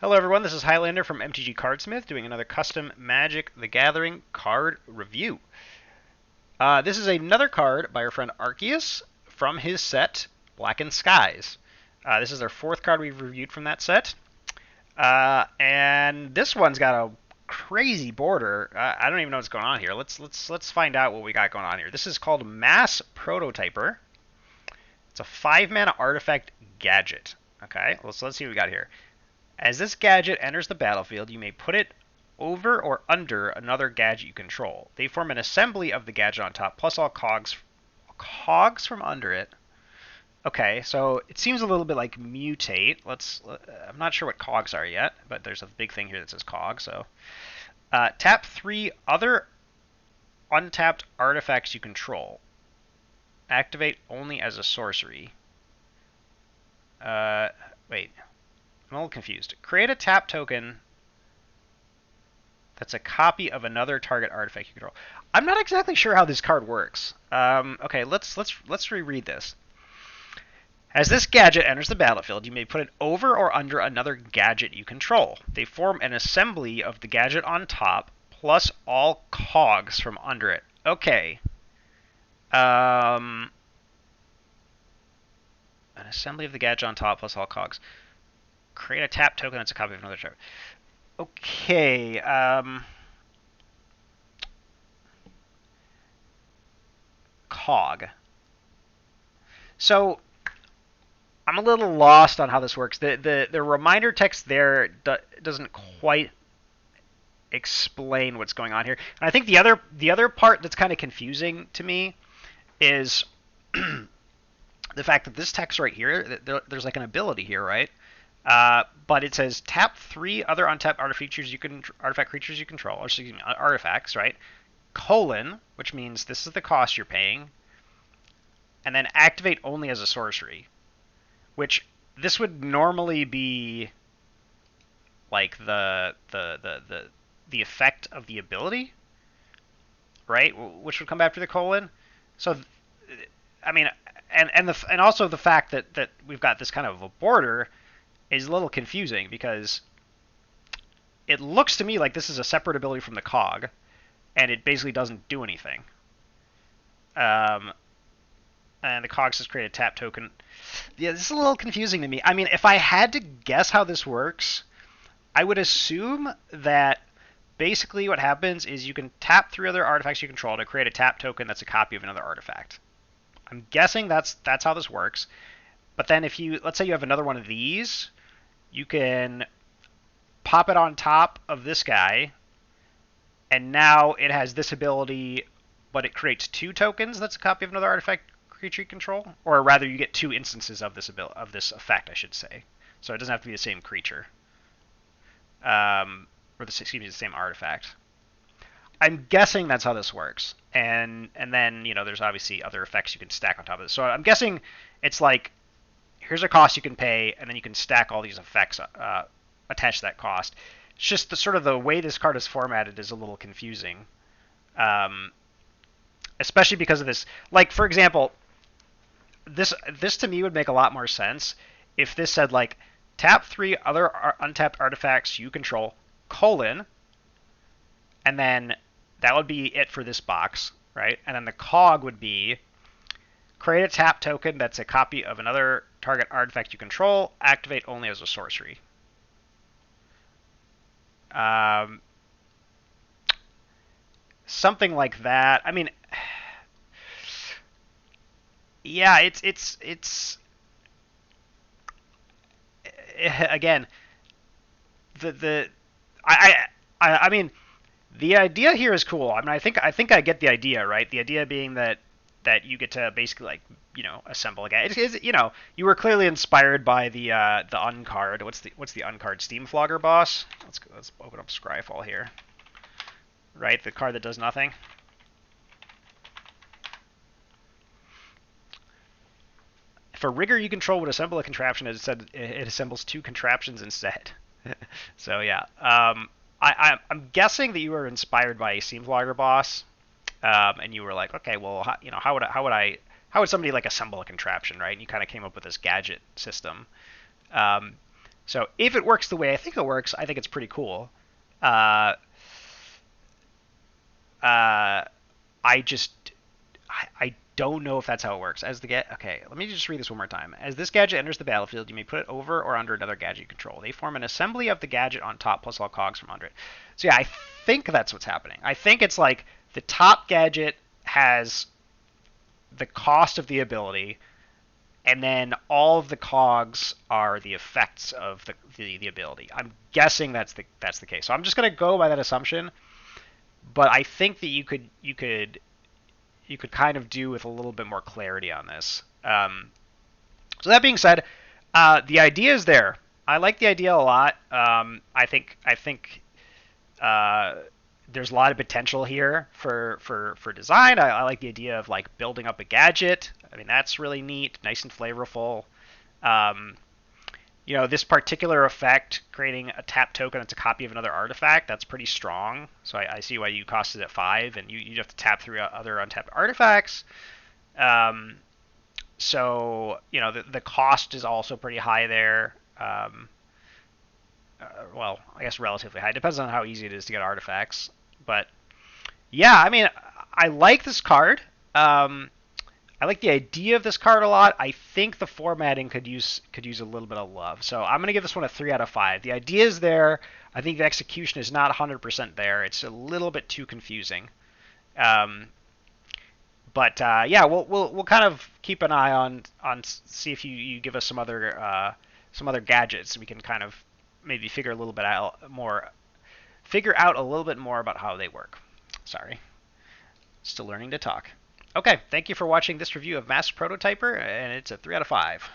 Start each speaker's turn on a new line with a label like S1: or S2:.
S1: Hello everyone, this is Highlander from MTG Cardsmith doing another custom Magic the Gathering card review. This is another card by our friend Arceus from his set Blackened Skies. This is our fourth card we've reviewed from that set. And this one's got a crazy border. I don't even know what's going on here. Let's find out what we got going on here. This is called Mass Prototyper. It's a 5-mana artifact gadget. Okay, let's see what we got here. As this gadget enters the battlefield, you may put it over or under another gadget you control. They form an assembly of the gadget on top, plus all cogs from under it. Okay, so it seems a little bit like mutate. I'm not sure what cogs are yet, but there's a big thing here that says cog. So tap 3 other untapped artifacts you control. Activate only as a sorcery. Wait. I'm a little confused. Create a tap token that's a copy of another target artifact you control. I'm not exactly sure how this card works. Okay, let's reread this. As this gadget enters the battlefield, you may put it over or under another gadget you control. They form an assembly of the gadget on top, plus all cogs from under it. Okay. An assembly of the gadget on top, plus all cogs. Create a tap token that's a copy of another target. Okay. Cog. So I'm a little lost on how this works. The reminder text there doesn't quite explain what's going on here. And I think the other part that's kind of confusing to me is the fact that this text right here, there's like an ability here, right? But it says tap 3 other untapped artifact creatures you control, or excuse me, artifacts, right? Colon, which means this is the cost you're paying, and then activate only as a sorcery, which this would normally be like the effect of the ability, right? Which would come after the colon. So, I mean, and also the fact that we've got this kind of a border is a little confusing because it looks to me like this is a separate ability from the cog, and it basically doesn't do anything. And the cog says create a tap token. Yeah, this is a little confusing to me. I mean, if I had to guess how this works, I would assume that basically what happens is you can tap 3 other artifacts you control to create a tap token that's a copy of another artifact. I'm guessing that's how this works. But then if let's say you have another one of these, you can pop it on top of this guy, and now it has this ability, but it creates 2 tokens that's a copy of another artifact creature you control, or rather you get 2 instances of this effect, I should say. So it doesn't have to be the same creature, or the same artifact. I'm guessing that's how this works, and then there's obviously other effects you can stack on top of this. So I'm guessing it's like here's a cost you can pay, and then you can stack all these effects attached to that cost. It's just the way this card is formatted is a little confusing, especially because of this. Like, for example, this to me would make a lot more sense if this said like tap 3 other untapped artifacts you control, colon, and then that would be it for this box, right? And then the cog would be create a tap token that's a copy of another target artifact you control, activate only as a sorcery. Something like that. I mean, yeah, it's again I mean the idea here is cool. I mean, I think I get the idea, right? The idea being that you get to basically like assemble a guy. You were clearly inspired by the uncard. What's the uncard? Steamflogger boss. Let's open up Scryfall here. Right, the card that does nothing. If a rigger you control would assemble a contraption, it said it assembles 2 contraptions instead. So yeah, I'm guessing that you were inspired by a Steamflogger boss, and you were like, okay, well, how would somebody like assemble a contraption, right? And you kind of came up with this gadget system. So if it works the way I think it works, I think it's pretty cool. Uh, uh, I just I don't know if that's how it works. Okay, let me just read this one more time. As this gadget enters the battlefield, you may put it over or under another gadget you control. They form an assembly of the gadget on top plus all cogs from under it. So yeah, I think that's what's happening. I think it's like the top gadget has the cost of the ability, and then all of the cogs are the effects of the ability. I'm guessing that's the case. So I'm just gonna go by that assumption. But I think that you could kind of do with a little bit more clarity on this. So that being said, the idea is there. I like the idea a lot. I think there's a lot of potential here for design. I like the idea of like building up a gadget. I mean, that's really neat, nice and flavorful. Um, this particular effect, creating a tap token that's a copy of another artifact, that's pretty strong. So I see why you cost it at 5, and you have to tap through other untapped artifacts. Um, so the cost is also pretty high there. Well, I guess relatively high. It depends on how easy it is to get artifacts. But yeah, I mean, I like this card. I like the idea of this card a lot. I think the formatting could use a little bit of love. So I'm going to give this one a 3 out of 5. The idea is there. I think the execution is not 100% there. It's a little bit too confusing. But yeah, we'll kind of keep an eye on see if you give us some other gadgets. We can kind of maybe figure out a little bit more about how they work. Sorry, still learning to talk. Okay, thank you for watching this review of Mass Prototyper, and it's a 3 out of 5.